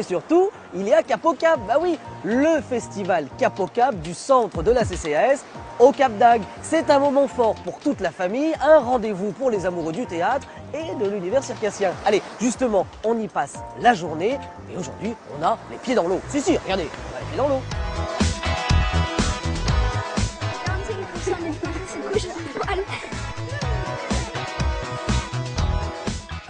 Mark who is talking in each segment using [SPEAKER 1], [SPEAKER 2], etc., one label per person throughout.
[SPEAKER 1] mais surtout, il est à Cap au Cap. Bah oui, le festival Cap au Cap du centre de la CCAS au Cap d'Agde. C'est un moment fort pour toute la famille, un rendez-vous pour les amoureux du théâtre et de l'univers circassien. Allez, justement, on y passe la journée et aujourd'hui, on a les pieds dans l'eau. Si, regardez, on a les pieds dans l'eau.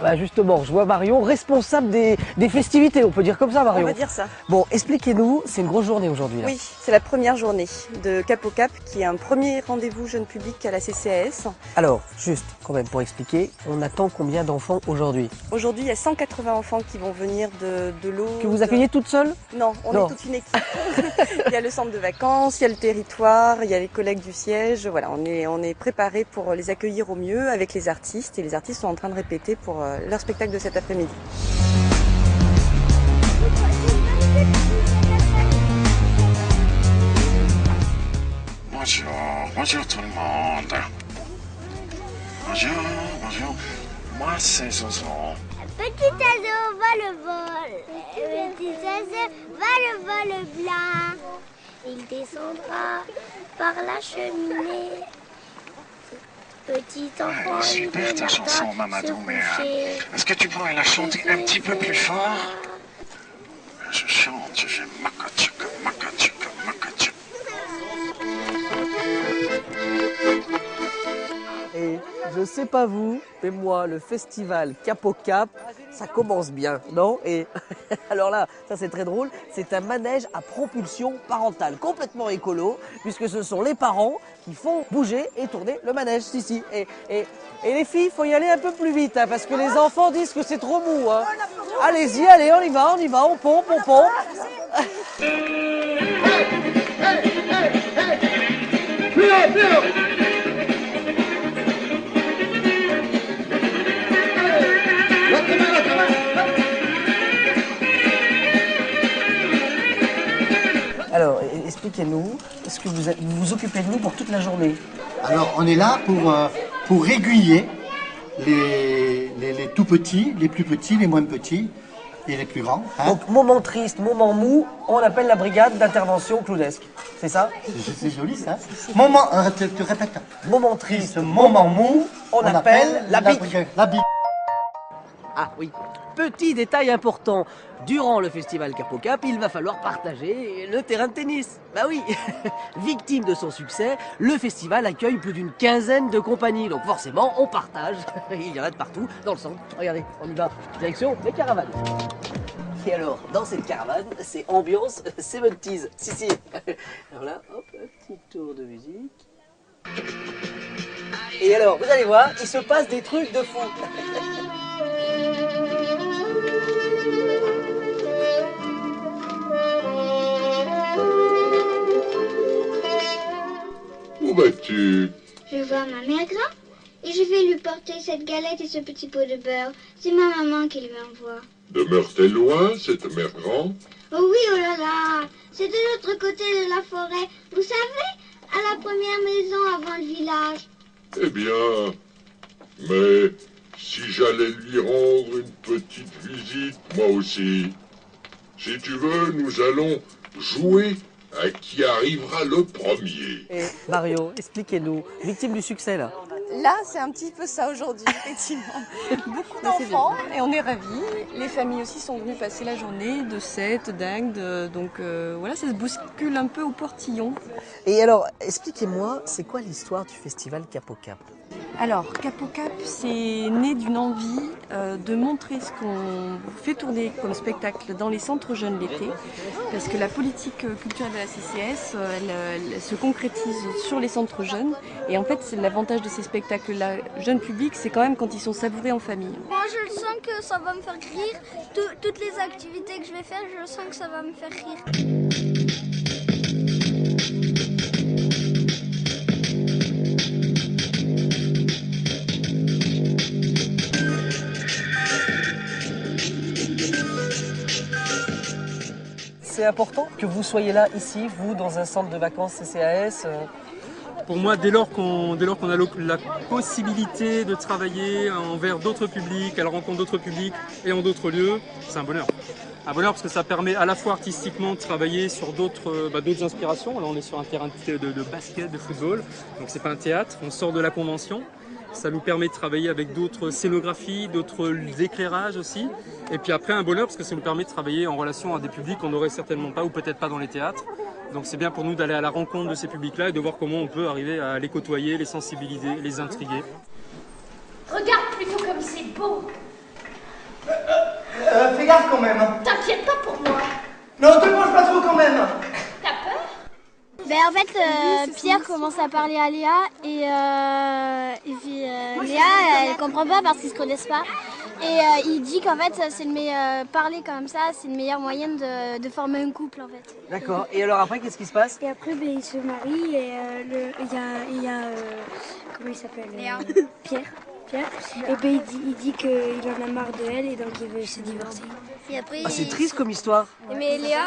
[SPEAKER 1] Bah justement, je vois Marion, responsable des festivités, on peut dire comme ça Marion.
[SPEAKER 2] On va dire ça.
[SPEAKER 1] Bon, expliquez-nous, c'est une grosse journée aujourd'hui.
[SPEAKER 2] Oui, c'est la première journée de Cap au Cap, qui est un premier rendez-vous jeune public à la CCAS.
[SPEAKER 1] Alors, juste quand même pour expliquer, on attend combien d'enfants aujourd'hui?
[SPEAKER 2] Aujourd'hui, il y a 180 enfants qui vont venir de l'eau.
[SPEAKER 1] Que vous accueillez toute seule?
[SPEAKER 2] Non, on est toute une équipe. Il y a le centre de vacances, il y a le territoire, il y a les collègues du siège. Voilà, on est préparés pour les accueillir au mieux avec les artistes. Et les artistes sont en train de répéter pour leur spectacle de cet après-midi.
[SPEAKER 3] Bonjour, bonjour tout le monde. Bonjour. Moi c'est Zozo.
[SPEAKER 4] Petit oiseau va le vol. Petit oiseau va le vol blanc. Il descendra par la cheminée. Petit enfant.
[SPEAKER 3] Super ta chanson, Mamadou, mais est-ce que tu pourrais la chanter un petit peu plus fort? Je chante, je fais makatchaka, makatchaka, makatchaka.
[SPEAKER 1] Et je sais pas vous, mais moi, le festival Cap au Cap, ça commence bien, non? Et alors là, ça c'est très drôle, c'est un manège à propulsion parentale, complètement écolo, puisque ce sont les parents qui font bouger et tourner le manège, si. Et les filles, faut y aller un peu plus vite, hein, parce que les enfants disent que c'est trop mou. Hein. Allez-y, allez, on y va, on pompe. Alors, expliquez-nous, est-ce que vous vous occupez de nous pour toute la journée?
[SPEAKER 5] Alors, on est là pour aiguiller les tout petits, les plus petits, les moins petits et les plus grands. Hein.
[SPEAKER 1] Donc, moment triste, moment mou, on appelle la brigade d'intervention cloudesque. C'est ça?
[SPEAKER 5] C'est joli ça. Moment, tu répètes.
[SPEAKER 1] Moment triste,
[SPEAKER 5] moment mou,
[SPEAKER 1] on appelle la BIC.
[SPEAKER 5] La BIC.
[SPEAKER 1] Ah oui, petit détail important, durant le festival Cap au Cap, il va falloir partager le terrain de tennis. Bah oui, victime de son succès, le festival accueille plus d'une quinzaine de compagnies, donc forcément on partage, il y en a de partout dans le centre. Regardez, on y va, direction les caravanes. Et alors, dans cette caravane, c'est ambiance 70s, si. Alors là, hop, un petit tour de musique. Et alors, vous allez voir, il se passe des trucs de fou.
[SPEAKER 3] Où vas-tu?
[SPEAKER 4] Je vais voir ma mère grand et je vais lui porter cette galette et ce petit pot de beurre. C'est ma maman qui lui envoie.
[SPEAKER 3] Demeure-t-elle loin, cette mère grand?
[SPEAKER 4] Oh oui, oh là là, c'est de l'autre côté de la forêt. Vous savez, à la première maison avant le village.
[SPEAKER 3] Eh bien, mais si j'allais lui rendre une petite visite, moi aussi. Si tu veux, nous allons jouer à qui arrivera le premier.
[SPEAKER 1] Et Mario, expliquez-nous, victime du succès là.
[SPEAKER 2] Là, c'est un petit peu ça aujourd'hui, effectivement. Beaucoup d'enfants et on est ravis. Les familles aussi sont venues passer la journée de Sète, d'Agde. Donc voilà, ça se bouscule un peu au portillon.
[SPEAKER 1] Et alors, expliquez-moi, c'est quoi l'histoire du festival Cap au Cap?
[SPEAKER 2] Alors, Cap au Cap, c'est né d'une envie de montrer ce qu'on fait tourner comme spectacle dans les centres jeunes l'été. Parce que la politique culturelle de la CCAS, elle se concrétise sur les centres jeunes. Et en fait, c'est l'avantage de ces spectacles-là, jeune public, c'est quand même quand ils sont savourés en famille.
[SPEAKER 4] Moi, je le sens que ça va me faire rire. Toutes les activités que je vais faire, je sens que ça va me faire rire.
[SPEAKER 1] C'est important que vous soyez là, ici, vous, dans un centre de vacances CCAS.
[SPEAKER 6] Pour moi, dès lors qu'on a la possibilité de travailler envers d'autres publics, à la rencontre d'autres publics et en d'autres lieux, c'est un bonheur. Un bonheur parce que ça permet à la fois artistiquement de travailler sur d'autres inspirations. Là, on est sur un terrain de basket, de football, donc c'est pas un théâtre, on sort de la convention. Ça nous permet de travailler avec d'autres scénographies, d'autres éclairages aussi. Et puis après, un bonheur parce que ça nous permet de travailler en relation à des publics qu'on n'aurait certainement pas ou peut-être pas dans les théâtres. Donc c'est bien pour nous d'aller à la rencontre de ces publics-là et de voir comment on peut arriver à les côtoyer, les sensibiliser, les intriguer.
[SPEAKER 7] Regarde plutôt comme c'est beau.
[SPEAKER 8] Fais gaffe quand même.
[SPEAKER 7] T'inquiète pas pour moi.
[SPEAKER 8] Non, te penche pas trop quand même.
[SPEAKER 7] T'as peur?
[SPEAKER 4] Ben en fait, Pierre commence à parler à Léa et puis Léa, elle comprend pas parce qu'ils se connaissent pas. Et il dit qu'en fait, c'est parler comme ça, c'est une meilleure moyenne de former un couple en fait.
[SPEAKER 1] D'accord. Et alors après, qu'est-ce qui se passe?
[SPEAKER 4] Et après, ben, ils se marient et il y a comment il s'appelle Pierre. Et ben il dit qu'il en a marre de elle et donc il veut se divorcer. Et après,
[SPEAKER 1] Ah, c'est triste comme histoire.
[SPEAKER 4] mais Léa,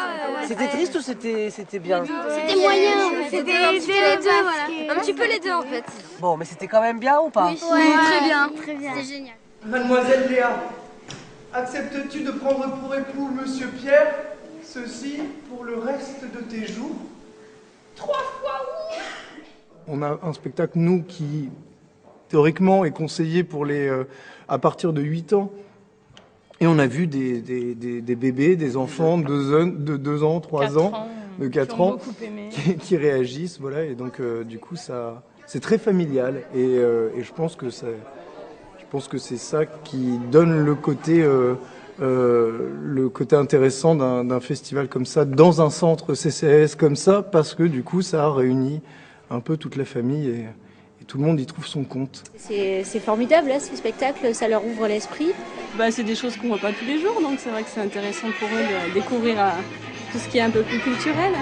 [SPEAKER 1] C'était triste ou c'était bien?
[SPEAKER 4] c'était moyen. C'était les deux, voilà. Un petit peu les deux en fait.
[SPEAKER 1] Bon, mais c'était quand même bien ou pas?
[SPEAKER 4] Ouais, très bien. C'était génial.
[SPEAKER 8] Mademoiselle Léa, acceptes-tu de prendre pour époux Monsieur Pierre, ceci pour le reste de tes jours?
[SPEAKER 7] 3 fois oui.
[SPEAKER 9] On a un spectacle, nous, qui théoriquement est conseillé pour les à partir de 8 ans. Et on a vu des bébés, des enfants de 2 ans, 3 ans, de 4 ans, qui réagissent. Voilà, et donc, du coup, c'est très familial. Et je pense que c'est ça qui donne le côté intéressant d'un festival comme ça, dans un centre CCAS comme ça, parce que du coup, ça réunit un peu toute la famille et tout le monde y trouve son compte.
[SPEAKER 10] C'est formidable, là, ce spectacle, ça leur ouvre l'esprit.
[SPEAKER 2] C'est des choses qu'on voit pas tous les jours, donc c'est vrai que c'est intéressant pour eux de découvrir tout ce qui est un peu plus culturel.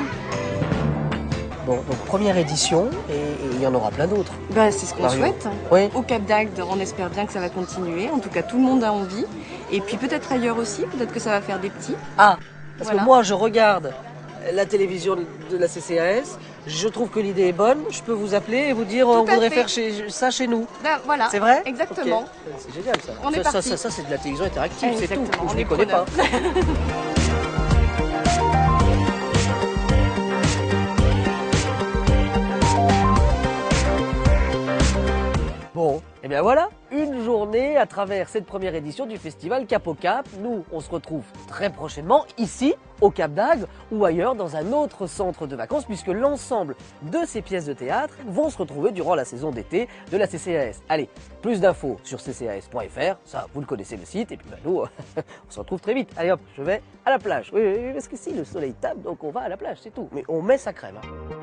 [SPEAKER 1] Bon, donc première édition, et il y en aura plein d'autres.
[SPEAKER 2] C'est ce qu'on
[SPEAKER 1] Mario.
[SPEAKER 2] souhaite.
[SPEAKER 1] Oui.
[SPEAKER 2] Au Cap d'Agde, on espère bien que ça va continuer. En tout cas, tout le monde a envie. Et puis peut-être ailleurs aussi, peut-être que ça va faire des petits.
[SPEAKER 1] Ah, parce
[SPEAKER 2] Voilà.
[SPEAKER 1] que moi je regarde la télévision de la CCAS, je trouve que l'idée est bonne, je peux vous appeler et vous dire on
[SPEAKER 2] à
[SPEAKER 1] voudrait
[SPEAKER 2] fait.
[SPEAKER 1] faire ça chez nous.
[SPEAKER 2] Voilà.
[SPEAKER 1] C'est vrai?
[SPEAKER 2] Exactement.
[SPEAKER 1] Ok. C'est génial ça.
[SPEAKER 2] On est parti.
[SPEAKER 1] Ça, c'est de la télévision interactive, c'est tout.
[SPEAKER 2] Exactement,
[SPEAKER 1] Je
[SPEAKER 2] on
[SPEAKER 1] ne
[SPEAKER 2] est
[SPEAKER 1] connais pas.
[SPEAKER 2] preneurs.
[SPEAKER 1] Bon, et bien voilà, une journée à travers cette première édition du festival Cap au Cap. Nous, on se retrouve très prochainement ici, au Cap d'Agde, ou ailleurs dans un autre centre de vacances, puisque l'ensemble de ces pièces de théâtre vont se retrouver durant la saison d'été de la CCAS. Allez, plus d'infos sur ccas.fr, ça vous le connaissez le site, et puis nous, on se retrouve très vite. Allez hop, je vais à la plage. Oui, parce que si le soleil tape, donc on va à la plage, c'est tout. Mais on met sa crème. Hein.